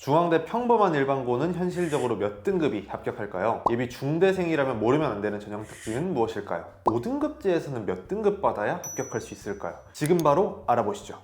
중앙대 평범한 일반고는 현실적으로 몇 등급이 합격할까요? 예비 중대생이라면 모르면 안 되는 전형 특징은 무엇일까요? 5등급제에서는 몇 등급 받아야 합격할 수 있을까요? 지금 바로 알아보시죠.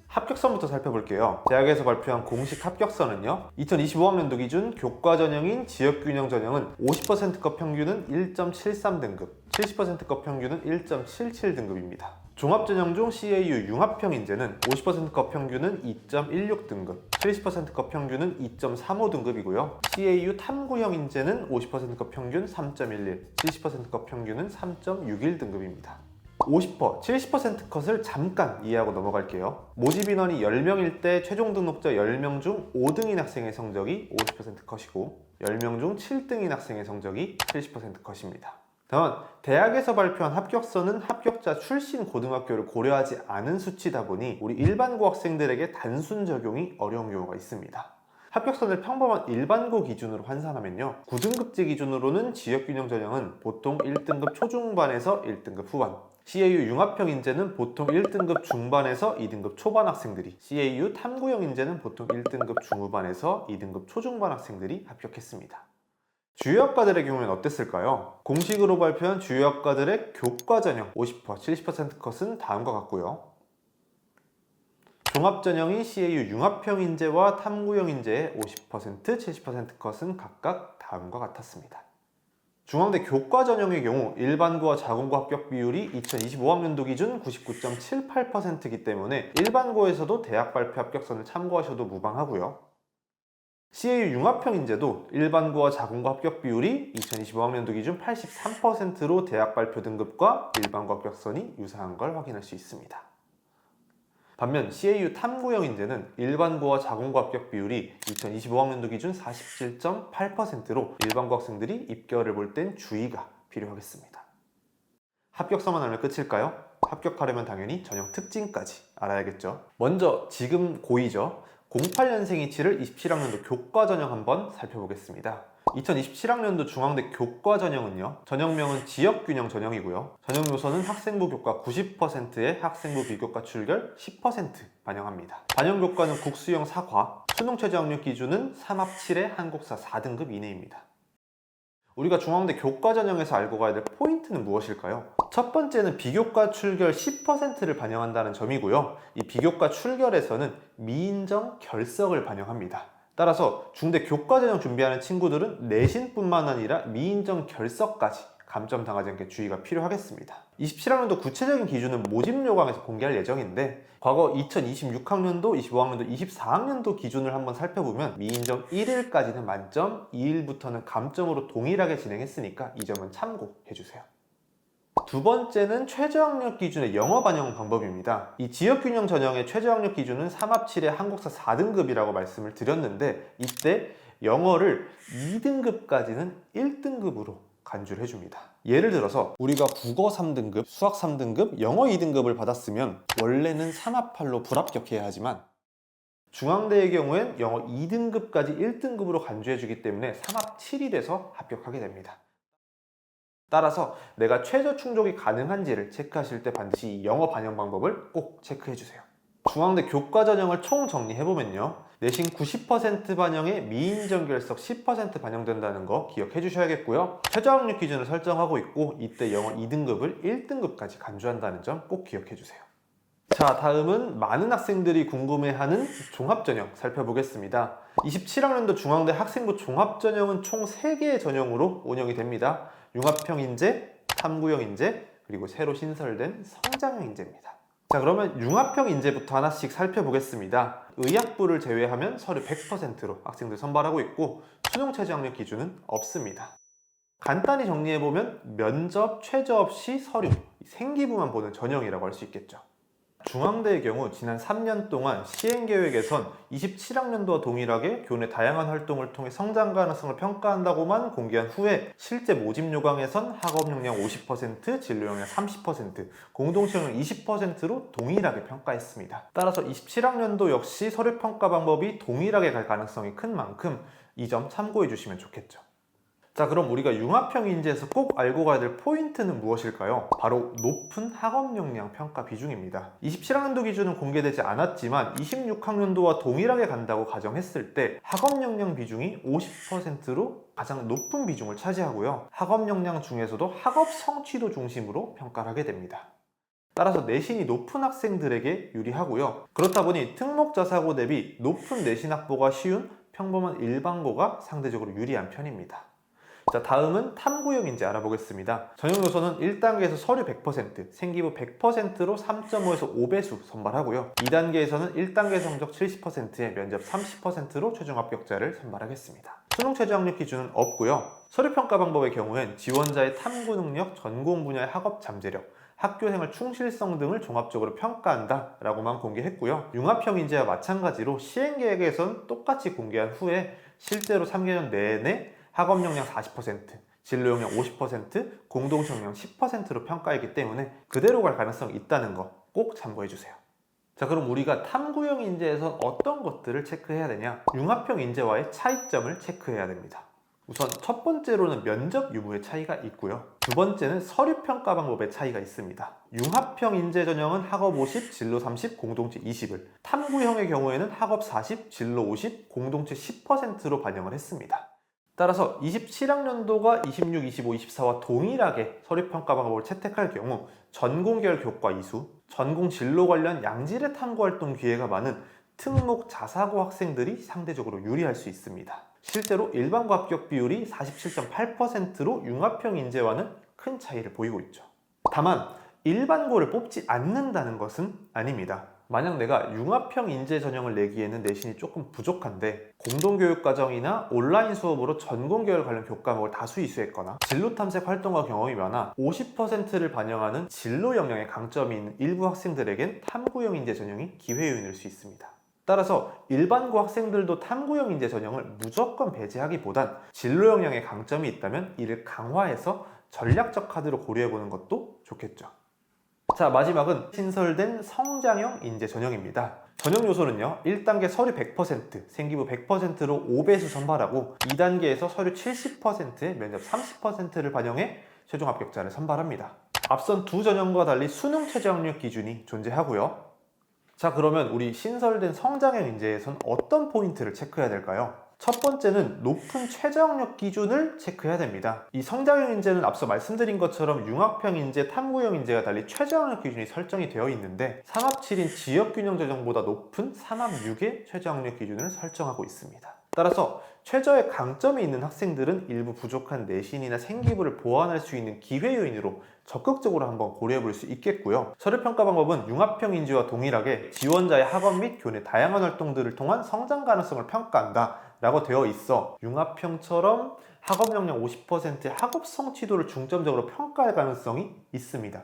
합격선부터 살펴볼게요. 대학에서 발표한 공식 합격선은요, 2025학년도 기준 교과 전형인 지역균형 전형은 50%급 평균은 1.73등급, 70%급 평균은 1.77등급입니다. 종합전형 중 CAU 융합형 인재는 50%급 평균은 2.16등급, 70%급 평균은 2.35등급이고요. CAU 탐구형 인재는 50%급 평균 3.11, 70%급 평균은 3.61등급입니다. 50%, 70% 컷을 잠깐 이해하고 넘어갈게요. 모집 인원이 10명일 때 최종 등록자 10명 중 5등인 학생의 성적이 50% 컷이고 10명 중 7등인 학생의 성적이 70% 컷입니다. 다만 대학에서 발표한 합격선은 합격자 출신 고등학교를 고려하지 않은 수치다 보니 우리 일반고 학생들에게 단순 적용이 어려운 경우가 있습니다. 합격선을 평범한 일반고 기준으로 환산하면요, 9등급제 기준으로는 지역균형 전형은 보통 1등급 초중반에서 1등급 후반, CAU 융합형 인재는 보통 1등급 중반에서 2등급 초반 학생들이, CAU 탐구형 인재는 보통 1등급 중후반에서 2등급 초중반 학생들이 합격했습니다. 주요 학과들의 경우에는 어땠을까요? 공식으로 발표한 주요 학과들의 교과 전형 50%, 70% 컷은 다음과 같고요. 종합전형인 CAU 융합형 인재와 탐구형 인재의 50%, 70% 컷은 각각 다음과 같았습니다. 중앙대 교과 전형의 경우 일반고와 자공고 합격 비율이 2025학년도 기준 99.78%이기 때문에 일반고에서도 대학 발표 합격선을 참고하셔도 무방하고요. CAU 융합형 인재도 일반고와 자공고 합격 비율이 2025학년도 기준 83%로 대학 발표 등급과 일반고 합격선이 유사한 걸 확인할 수 있습니다. 반면 CAU 탐구형 인재는 일반고와 자공고 합격 비율이 2025학년도 기준 47.8%로 일반고 학생들이 입결을 볼 땐 주의가 필요하겠습니다. 합격서만 알면 끝일까요? 합격하려면 당연히 전형 특징까지 알아야겠죠. 먼저 지금 고2죠. 08년생 이치를 27학년도 교과 전형 한번 살펴보겠습니다. 2027학년도 중앙대 교과 전형은요, 전형명은 지역균형 전형이고요. 전형 요소는 학생부 교과 90%에 학생부 비교과 출결 10% 반영합니다. 반영 교과는 국수형 4과, 수능 최저 학력 기준은 3합 7에 한국사 4등급 이내입니다. 우리가 중앙대 교과 전형에서 알고 가야 될 포인트는 무엇일까요? 첫 번째는 비교과 출결 10%를 반영한다는 점이고요. 이 비교과 출결에서는 미인정 결석을 반영합니다. 따라서 중대 교과 전형 준비하는 친구들은 내신뿐만 아니라 미인정 결석까지 감점당하지 않게 주의가 필요하겠습니다. 27학년도 구체적인 기준은 모집 요강에서 공개할 예정인데, 과거 2026학년도, 25학년도, 24학년도 기준을 한번 살펴보면 미인정 1일까지는 만점, 2일부터는 감점으로 동일하게 진행했으니까 이 점은 참고해주세요. 두 번째는 최저학력 기준의 영어 반영 방법입니다. 이 지역균형 전형의 최저학력 기준은 3합 7의 한국사 4등급이라고 말씀을 드렸는데, 이때 영어를 2등급까지는 1등급으로 간주를 해줍니다. 예를 들어서 우리가 국어 3등급, 수학 3등급, 영어 2등급을 받았으면 원래는 3합 8로 불합격해야 하지만 중앙대의 경우엔 영어 2등급까지 1등급으로 간주해주기 때문에 3합 7이 돼서 합격하게 됩니다. 따라서 내가 최저 충족이 가능한지를 체크하실 때 반드시 이 영어 반영 방법을 꼭 체크해주세요. 중앙대 교과 전형을 총 정리해보면요, 내신 90% 반영에 미인정 결석 10% 반영된다는 거 기억해 주셔야겠고요. 최저 학력 기준을 설정하고 있고, 이때 영어 2등급을 1등급까지 간주한다는 점 꼭 기억해 주세요. 자, 다음은 많은 학생들이 궁금해하는 종합전형 살펴보겠습니다. 27학년도 중앙대 학생부 종합전형은 총 3개의 전형으로 운영이 됩니다. 융합형 인재, 탐구형 인재, 그리고 새로 신설된 성장형 인재입니다. 자, 그러면 융합형 인재부터 하나씩 살펴보겠습니다. 의학부를 제외하면 서류 100%로 학생들 선발하고 있고, 수능 최저 학력 기준은 없습니다. 간단히 정리해보면 면접, 최저 없이 서류, 생기부만 보는 전형이라고 할 수 있겠죠. 중앙대의 경우 지난 3년 동안 시행계획에선 27학년도와 동일하게 교내 다양한 활동을 통해 성장 가능성을 평가한다고만 공개한 후에 실제 모집 요강에선 학업 역량 50%, 진로 역량 30%, 공동시 역량 20%로 동일하게 평가했습니다. 따라서 27학년도 역시 서류 평가 방법이 동일하게 갈 가능성이 큰 만큼 이 점 참고해 주시면 좋겠죠. 자, 그럼 우리가 융합형 인재에서 꼭 알고 가야 될 포인트는 무엇일까요? 바로 높은 학업 역량 평가 비중입니다. 27학년도 기준은 공개되지 않았지만 26학년도와 동일하게 간다고 가정했을 때 학업 역량 비중이 50%로 가장 높은 비중을 차지하고요. 학업 역량 중에서도 학업 성취도 중심으로 평가를 하게 됩니다. 따라서 내신이 높은 학생들에게 유리하고요. 그렇다 보니 특목자사고 대비 높은 내신 확보가 쉬운 평범한 일반고가 상대적으로 유리한 편입니다. 자, 다음은 탐구형 인재 알아보겠습니다. 전형 요소는 1단계에서 서류 100%, 생기부 100%로 3.5에서 5배수 선발하고요. 2단계에서는 1단계 성적 70%에 면접 30%로 최종 합격자를 선발하겠습니다. 수능 최저 학력 기준은 없고요. 서류 평가 방법의 경우엔 지원자의 탐구 능력, 전공 분야의 학업 잠재력, 학교생활 충실성 등을 종합적으로 평가한다 라고만 공개했고요. 융합형 인재와 마찬가지로 시행계획에선 똑같이 공개한 후에 실제로 3개년 내내 학업 역량 40%, 진로 역량 50%, 공동체 역량 10%로 평가했기 때문에 그대로 갈 가능성이 있다는 거 꼭 참고해 주세요. 자, 그럼 우리가 탐구형 인재에선 어떤 것들을 체크해야 되냐? 융합형 인재와의 차이점을 체크해야 됩니다. 우선 첫 번째로는 면접 유무의 차이가 있고요. 두 번째는 서류 평가 방법의 차이가 있습니다. 융합형 인재 전형은 학업 50, 진로 30, 공동체 20을, 탐구형의 경우에는 학업 40, 진로 50, 공동체 10%로 반영을 했습니다. 따라서 27학년도가 26, 25, 24와 동일하게 서류평가 방법을 채택할 경우 전공계열 교과 이수, 전공 진로 관련 양질의 탐구활동 기회가 많은 특목 자사고 학생들이 상대적으로 유리할 수 있습니다. 실제로 일반고 합격 비율이 47.8%로 융합형 인재와는 큰 차이를 보이고 있죠. 다만 일반고를 뽑지 않는다는 것은 아닙니다. 만약 내가 융합형 인재 전형을 내기에는 내신이 조금 부족한데 공동교육과정이나 온라인 수업으로 전공계열 관련 교과목을 다수 이수했거나 진로 탐색 활동과 경험이 많아 50%를 반영하는 진로 역량에 강점이 있는 일부 학생들에겐 탐구형 인재 전형이 기회 요인일 수 있습니다. 따라서 일반고 학생들도 탐구형 인재 전형을 무조건 배제하기보단 진로 역량에 강점이 있다면 이를 강화해서 전략적 카드로 고려해보는 것도 좋겠죠. 자, 마지막은 신설된 성장형 인재 전형입니다. 전형 요소는요, 1단계 서류 100%, 생기부 100%로 5배수 선발하고 2단계에서 서류 70%에 면접 30%를 반영해 최종 합격자를 선발합니다. 앞선 두 전형과 달리 수능 최저 학력 기준이 존재하고요. 자, 그러면 우리 신설된 성장형 인재에선 어떤 포인트를 체크해야 될까요? 첫 번째는 높은 최저 학력 기준을 체크해야 됩니다. 이 성장형 인재는 앞서 말씀드린 것처럼 융합형 인재, 탐구형 인재가 달리 최저 학력 기준이 설정이 되어 있는데 삼합 7인 지역균형 조정보다 높은 삼합 6의 최저 학력 기준을 설정하고 있습니다. 따라서 최저의 강점이 있는 학생들은 일부 부족한 내신이나 생기부를 보완할 수 있는 기회 요인으로 적극적으로 한번 고려해 볼 수 있겠고요. 서류평가 방법은 융합형 인재와 동일하게 지원자의 학업 및 교내 다양한 활동들을 통한 성장 가능성을 평가한다 라고 되어 있어 융합형처럼 학업 역량 50%의 학업 성취도를 중점적으로 평가할 가능성이 있습니다.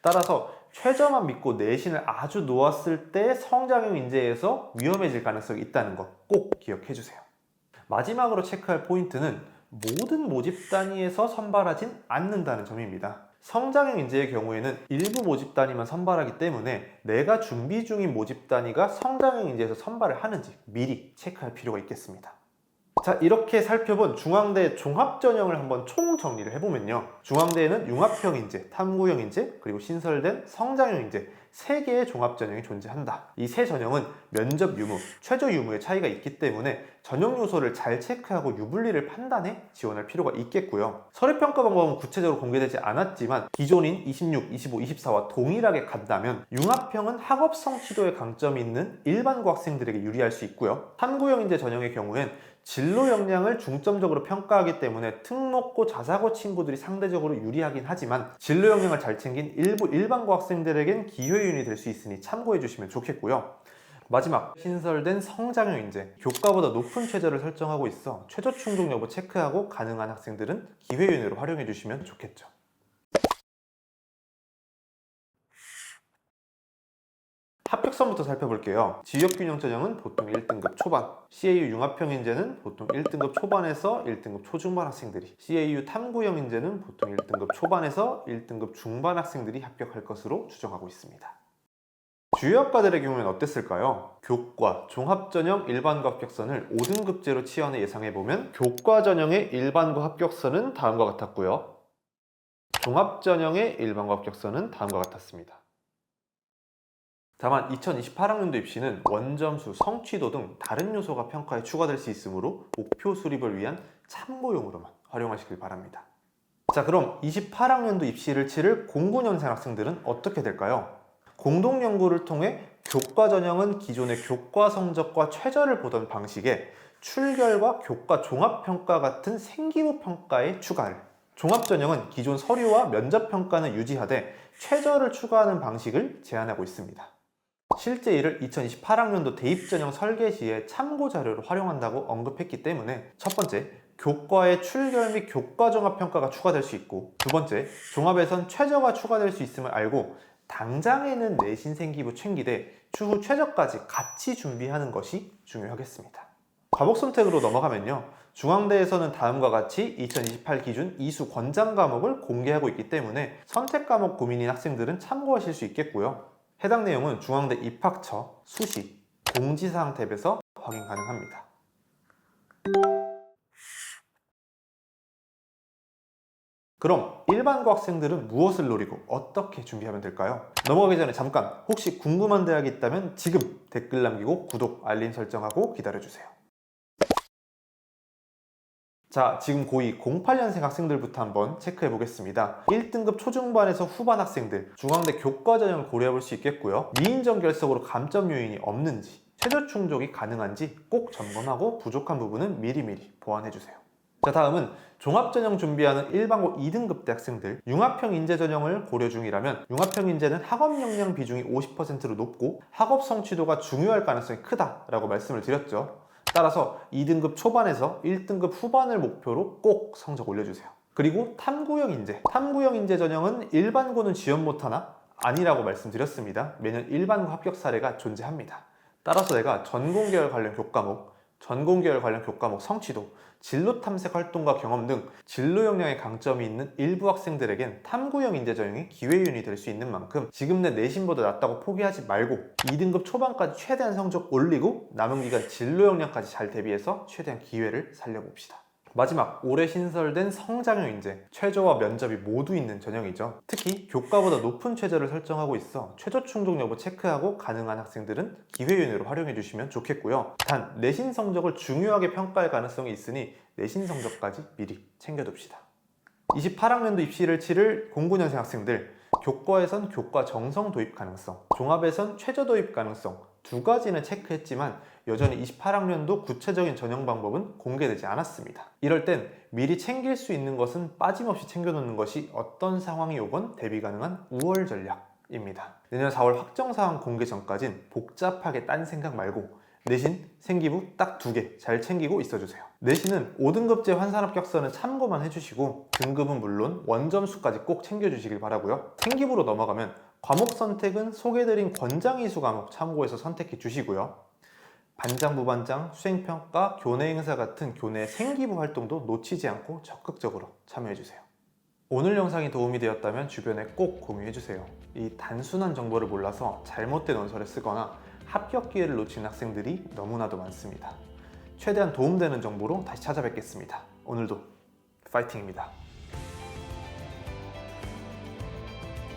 따라서 최저만 믿고 내신을 아주 놓았을 때 성장형 인재에서 위험해질 가능성이 있다는 것 꼭 기억해 주세요. 마지막으로 체크할 포인트는 모든 모집 단위에서 선발하진 않는다는 점입니다. 성장형 인재의 경우에는 일부 모집 단위만 선발하기 때문에 내가 준비 중인 모집 단위가 성장형 인재에서 선발을 하는지 미리 체크할 필요가 있겠습니다. 자, 이렇게 살펴본 중앙대 종합전형을 한번 총정리를 해보면요, 중앙대에는 융합형 인재, 탐구형 인재, 그리고 신설된 성장형 인재 3개의 종합전형이 존재한다. 이 세 전형은 면접 유무, 최저 유무의 차이가 있기 때문에 전형 요소를 잘 체크하고 유불리를 판단해 지원할 필요가 있겠고요. 서류평가 방법은 구체적으로 공개되지 않았지만 기존인 26, 25, 24와 동일하게 간다면 융합형은 학업 성취도에 강점이 있는 일반고 학생들에게 유리할 수 있고요. 탐구형 인재 전형의 경우엔 진로 역량을 중점적으로 평가하기 때문에 특목고 자사고 친구들이 상대적으로 유리하긴 하지만 진로 역량을 잘 챙긴 일부 일반고 학생들에겐 기회 요인이 될 수 있으니 참고해 주시면 좋겠고요. 마지막, 신설된 성장형 인재, 교과보다 높은 최저를 설정하고 있어 최저 충족 여부 체크하고 가능한 학생들은 기회 요인으로 활용해 주시면 좋겠죠. 합격선부터 살펴볼게요. 지역균형 전형은 보통 1등급 초반, CAU 융합형 인재는 보통 1등급 초반에서 1등급 초중반 학생들이, CAU 탐구형 인재는 보통 1등급 초반에서 1등급 중반 학생들이 합격할 것으로 추정하고 있습니다. 주요 학과들의 경우에는 어땠을까요? 교과, 종합전형, 일반고 합격선을 5등급제로 치환해 예상해보면 교과 전형의 일반고 합격선은 다음과 같았고요. 종합전형의 일반고 합격선은 다음과 같았습니다. 다만 2028학년도 입시는 원점수, 성취도 등 다른 요소가 평가에 추가될 수 있으므로 목표 수립을 위한 참고용으로만 활용하시길 바랍니다. 자, 그럼 28학년도 입시를 치를 09년생 학생들은 어떻게 될까요? 공동연구를 통해 교과 전형은 기존의 교과 성적과 최저를 보던 방식에 출결과 교과 종합평가 같은 생기부 평가에 추가를, 종합전형은 기존 서류와 면접평가는 유지하되 최저를 추가하는 방식을 제안하고 있습니다. 실제 이를 2028학년도 대입전형 설계 시에 참고자료로 활용한다고 언급했기 때문에 첫 번째, 교과의 출결 및 교과 종합평가가 추가될 수 있고, 두 번째, 종합에선 최저가 추가될 수 있음을 알고 당장에는 내신 생기부 챙기되 추후 최저까지 같이 준비하는 것이 중요하겠습니다. 과목 선택으로 넘어가면요, 중앙대에서는 다음과 같이 2028 기준 이수 권장 과목을 공개하고 있기 때문에 선택 과목 고민인 학생들은 참고하실 수 있겠고요. 해당 내용은 중앙대 입학처, 수시, 공지사항 탭에서 확인 가능합니다. 그럼 일반고 학생들은 무엇을 노리고 어떻게 준비하면 될까요? 넘어가기 전에 잠깐, 혹시 궁금한 대학이 있다면 지금 댓글 남기고 구독, 알림 설정하고 기다려주세요. 자, 지금 고2 08년생 학생들부터 한번 체크해 보겠습니다. 1등급 초중반에서 후반 학생들, 중앙대 교과 전형을 고려해 볼 수 있겠고요. 미인정 결석으로 감점 요인이 없는지, 최저 충족이 가능한지 꼭 점검하고 부족한 부분은 미리미리 보완해 주세요. 자, 다음은 종합전형 준비하는 일반고 2등급 대 학생들, 융합형 인재 전형을 고려 중이라면 융합형 인재는 학업 역량 비중이 50%로 높고 학업 성취도가 중요할 가능성이 크다라고 말씀을 드렸죠. 따라서 2등급 초반에서 1등급 후반을 목표로 꼭 성적 올려주세요. 그리고 탐구형 인재, 탐구형 인재 전형은 일반고는 지원 못하나? 아니라고 말씀드렸습니다. 매년 일반고 합격 사례가 존재합니다. 따라서 내가 전공계열 관련 교과목, 전공계열 관련 교과목 성취도, 진로 탐색 활동과 경험 등 진로 역량에 강점이 있는 일부 학생들에겐 탐구형 인재 전형이 기회윤이 될 수 있는 만큼 지금 내 내신보다 낫다고 포기하지 말고 2등급 초반까지 최대한 성적 올리고 남은 기간 진로 역량까지 잘 대비해서 최대한 기회를 살려봅시다. 마지막, 올해 신설된 성장형 인재, 최저와 면접이 모두 있는 전형이죠. 특히 교과보다 높은 최저를 설정하고 있어 최저 충족 여부 체크하고 가능한 학생들은 기회윤회로 활용해 주시면 좋겠고요. 단, 내신 성적을 중요하게 평가할 가능성이 있으니 내신 성적까지 미리 챙겨둡시다. 28학년도 입시를 치를 09년생 학생들, 교과에선 교과 정성 도입 가능성, 종합에선 최저 도입 가능성 두 가지는 체크했지만 여전히 28학년도 구체적인 전형 방법은 공개되지 않았습니다. 이럴 땐 미리 챙길 수 있는 것은 빠짐없이 챙겨놓는 것이 어떤 상황이 오건 대비 가능한 우월 전략입니다. 내년 4월 확정사항 공개 전까진 복잡하게 딴 생각 말고 내신, 생기부 딱 2개 잘 챙기고 있어주세요. 내신은 5등급제 환산합격선은 참고만 해주시고 등급은 물론 원점수까지 꼭 챙겨주시길 바라고요. 생기부로 넘어가면 과목 선택은 소개드린 권장이수 과목 참고해서 선택해 주시고요. 반장, 부반장, 수행평가, 교내 행사 같은 교내 생기부 활동도 놓치지 않고 적극적으로 참여해주세요. 오늘 영상이 도움이 되었다면 주변에 꼭 공유해주세요. 이 단순한 정보를 몰라서 잘못된 원서를 쓰거나 합격 기회를 놓치는 학생들이 너무나도 많습니다. 최대한 도움되는 정보로 다시 찾아뵙겠습니다. 오늘도 파이팅입니다.